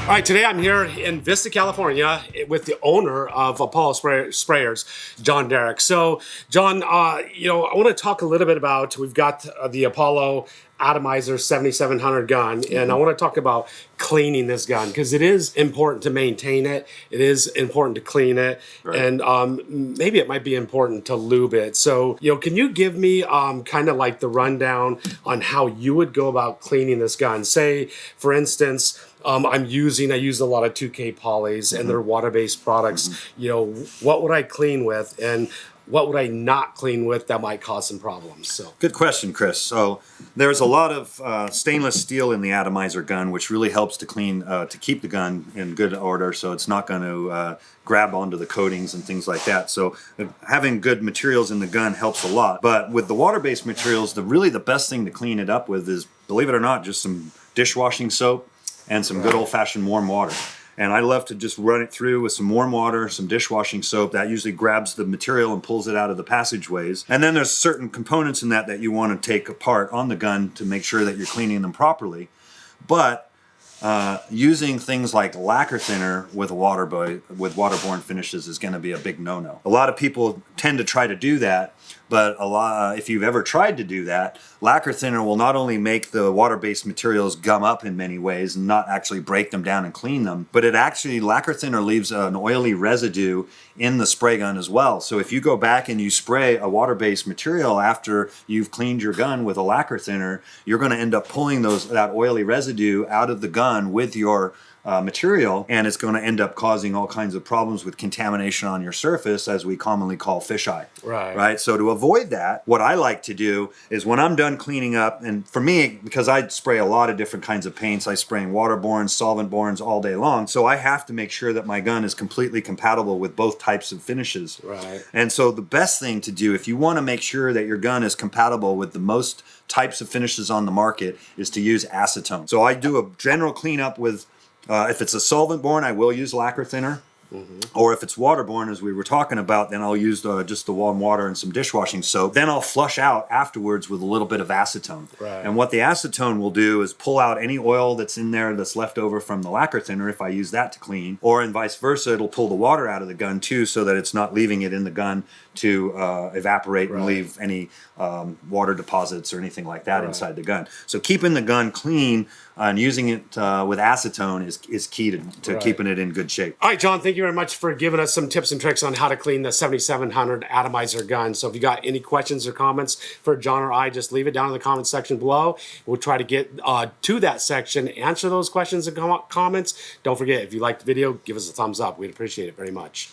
All right, today I'm here in Vista, California with the owner of Apollo Sprayers, John Darroch. So, John, I want to talk a little bit about, we've got the Apollo Atomizer 7700 gun, and I want to talk about cleaning this gun because it is important to maintain it. It is important to clean it, right. And maybe it might be important to lube it. So, can you give me kind of like the rundown on how you would go about cleaning this gun? Say, for instance, I use a lot of 2K polys and they're water-based products. What would I clean with and what would I not clean with that might cause some problems? So good question, Chris. So there's a lot of stainless steel in the Atomizer gun, which really helps to clean, to keep the gun in good order, so it's not going to grab onto the coatings and things like that. So having good materials in the gun helps a lot. But with the water-based materials, the best thing to clean it up with is, believe it or not, just some dishwashing soap and some good old-fashioned warm water. And I love to just run it through with some warm water, some dishwashing soap. That usually grabs the material and pulls it out of the passageways. And then there's certain components in that you want to take apart on the gun to make sure that you're cleaning them properly. But using things like lacquer thinner with waterborne finishes is going to be a big no-no. A lot of people tend to try to do that, but if you've ever tried to do that, lacquer thinner will not only make the water-based materials gum up in many ways and not actually break them down and clean them, but lacquer thinner leaves an oily residue in the spray gun as well. So if you go back and you spray a water-based material after you've cleaned your gun with a lacquer thinner, you're going to end up pulling that oily residue out of the gun with your material, and it's going to end up causing all kinds of problems with contamination on your surface, as we commonly call fisheye. Right. So to avoid that, what I like to do is when I'm done cleaning up, and for me, because I spray a lot of different kinds of paints, I spray waterborne, solvent-bornes all day long, so I have to make sure that my gun is completely compatible with both types of finishes. Right. And so the best thing to do, if you want to make sure that your gun is compatible with the most types of finishes on the market, is to use acetone. So I do a general cleanup with if it's a solvent-borne, I will use lacquer thinner. Or if it's waterborne, as we were talking about, then I'll use just the warm water and some dishwashing soap. Then I'll flush out afterwards with a little bit of acetone. Right. And what the acetone will do is pull out any oil that's in there that's left over from the lacquer thinner if I use that to clean. Or and vice versa, it'll pull the water out of the gun too, so that it's not leaving it in the gun to evaporate and leave any water deposits or anything like that inside the gun. So keeping the gun clean and using it with acetone is key to keeping it in good shape. All right, John, thank you very much for giving us some tips and tricks on how to clean the 7700 Atomizer gun. So if you got any questions or comments for John or I, just leave it down in the comment section below. We'll try to get to that section, answer those questions and comments. Don't forget, if you liked the video, give us a thumbs up. We'd appreciate it very much.